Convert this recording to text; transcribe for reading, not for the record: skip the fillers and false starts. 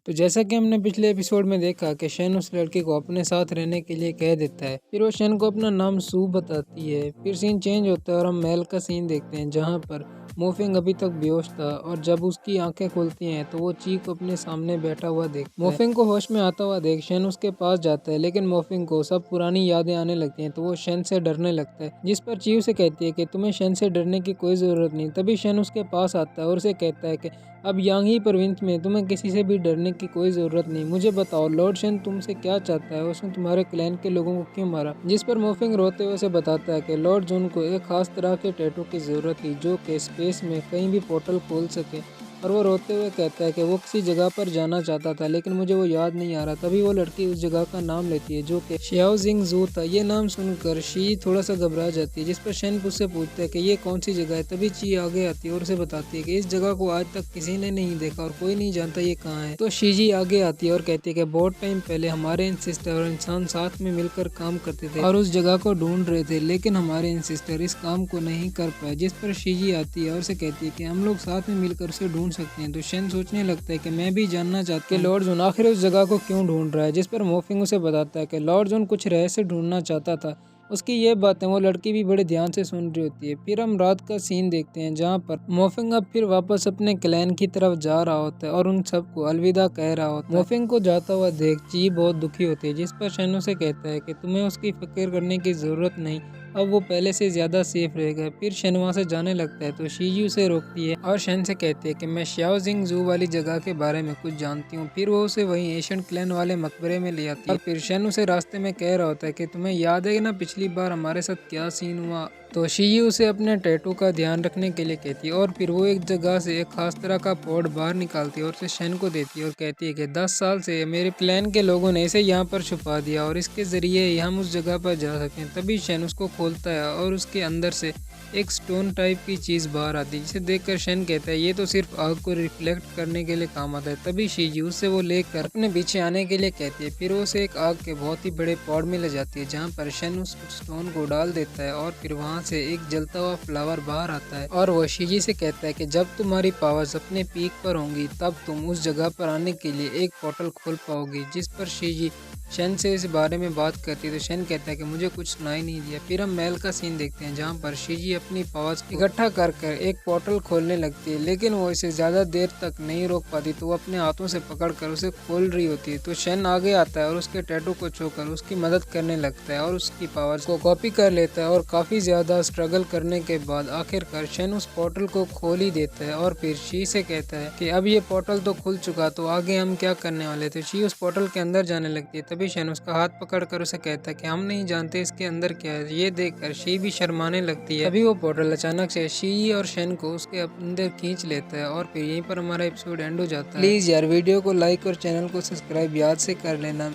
तो जैसा कि हमने पिछले एपिसोड में देखा कि शेन उस लड़के को अपने साथ रहने के लिए कह देता है। फिर वो शेन को अपना नाम सू बताती है। फिर सीन चेंज होता है और हम महल का सीन देखते हैं जहाँ पर मोफिंग अभी तक बेहोश था और जब उसकी आंखें खुलती हैं तो वो ची को अपने सामने बैठा हुआ देखता है। मोफिंग को होश में आता हुआ देख शेन उसके पास जाता है, लेकिन मोफिंग को सब पुरानी यादें आने लगती हैं तो वो शेन से डरने लगता है, जिस पर ची उसे कहती है कि तुम्हें शेन से डरने की कोई जरूरत नहीं। तभी शेन उसके पास आता है और उसे कहता है कि अब यांगी प्रोविंस में तुम्हें किसी से भी डरने की कोई जरूरत नहीं। मुझे बताओ लॉर्ड शेन तुमसे क्या चाहता है, उसने तुम्हारे क्लैन के लोगों को क्यों मारा? जिस पर मोफिंग रोते हुए उसे बताता है कि लॉर्ड जून को एक खास तरह के टैटू की जरूरत थी जो कि स्पेस में कहीं भी पोर्टल खोल सके, और वो रोते हुए कहता है कि वो किसी जगह पर जाना चाहता था लेकिन मुझे वो याद नहीं आ रहा। तभी वो लड़की उस जगह का नाम लेती है जो कि शियाओ जिंग जू था। ये नाम सुनकर शी थोड़ा सा घबरा जाती है, जिस पर शेन उससे पूछता है कि ये कौन सी जगह है। तभी ची आगे आती है और उसे बताती है कि इस जगह को आज तक किसी ने नहीं देखा और कोई नहीं जानता ये कहाँ है। तो शीजी आगे आती है और कहती है कि बहुत टाइम पहले हमारे एंसेस्टर और इंसान साथ में मिलकर काम करते थे और उस जगह को ढूंढ रहे थे, लेकिन हमारे एंसेस्टर इस काम को नहीं कर पाए। जिस पर शीजी आती है और उसे कहती है कि हम लोग साथ में मिलकर उसे ढूंढ सकते हैं। तो शेन सोचने लगता है कि मैं भी जानना चाहता हूं कि लॉर्ड जून आखिर उस जगह को क्यों ढूंढ रहा है। जिस पर मोफिंग उसे बताता है कि लॉर्ड जून कुछ रहस्य ढूंढना चाहता था। उसकी ये बातें वो लड़की भी बड़े ध्यान से सुन रही होती है। फिर हम रात का सीन देखते हैं जहाँ पर मोफिंग अब फिर वापस अपने क्लैन की तरफ जा रहा होता है और उन सबको अलविदा कह रहा होता है। मोफिंग को जाता हुआ देख ची बहुत दुखी होती है, जिस पर शेन उसे कहता है कि तुम्हें उसकी फिक्र करने की जरूरत नहीं, अब वो पहले से ज्यादा सेफ रहेगा। फिर शेन वहाँ से जाने लगता है तो शीजी उसे रोकती है और शेन से कहती है कि मैं शियाओ जिंग जू वाली जगह के बारे में कुछ जानती हूँ। फिर वो उसे वहीं एशियन क्लैन वाले मकबरे में ले आती है और फिर शेन उसे रास्ते में कह रहा होता है कि तुम्हें याद है ना पिछली बार हमारे साथ क्या सीन हुआ। तो शीजी उसे अपने टैटू का ध्यान रखने के लिए कहती है और फिर वो एक जगह से एक खास तरह का पॉड बाहर निकालती है और उसे शेन को देती है और कहती है कि 10 साल से मेरे क्लैन के लोगों ने इसे यहाँ पर छुपा दिया और इसके जरिए हम उस जगह पर जा सकें। तभी शेन उसको खोलता है और उसके अंदर से एक स्टोन टाइप की चीज बाहर आती है, जिसे देखकर शेन कहता है ये तो सिर्फ आग को रिफ्लेक्ट करने के लिए काम आता है। तभी शीजी उससे वो लेकर अपने पीछे आने के लिए कहती है। फिर वो उसे एक आग के बहुत ही बड़े पॉड में ले जाती है जहाँ पर शेन उस स्टोन को डाल देता है और फिर वहाँ से एक जलता हुआ फ्लावर बाहर आता है और वो शीजी से कहता है कि जब तुम्हारी पावर्स अपने पीक पर होंगी तब तुम उस जगह पर आने के लिए एक पोर्टल खोल पाओगी। जिस पर शीजी शेन से इस बारे में बात करती है तो शेन कहता है कि मुझे कुछ सुनाई नहीं दिया। फिर हम महल का सीन देखते हैं जहाँ पर शीजी अपनी पावर्स इकट्ठा कर एक पोर्टल खोलने लगती है, लेकिन वो इसे ज्यादा देर तक नहीं रोक पाती तो वो अपने हाथों से पकड़कर उसे खोल रही होती है। तो शेन आगे आता है और उसके टैटू को छूकर उसकी मदद करने लगता है और उसकी पावर्स को कॉपी कर लेता है और काफी ज्यादा स्ट्रगल करने के बाद आखिरकार शेन उस पोर्टल को खोल ही देता है और फिर शी से कहता है कि अब ये पोर्टल तो खुल चुका, तो आगे हम क्या करने वाले थे। शी उस पोर्टल के अंदर जाने लगती है। तभी शेन उसका हाथ पकड़कर उसे कहता है कि हम नहीं जानते इसके अंदर क्या है। ये देखकर शी भी शर्माने लगती है। तभी वो पोर्टल अचानक से शी और शेन को उसके अंदर खींच लेता है और फिर यहीं पर हमारा एपिसोड एंड हो जाता है। प्लीज यार वीडियो को लाइक और चैनल को सब्सक्राइब याद से कर लेना।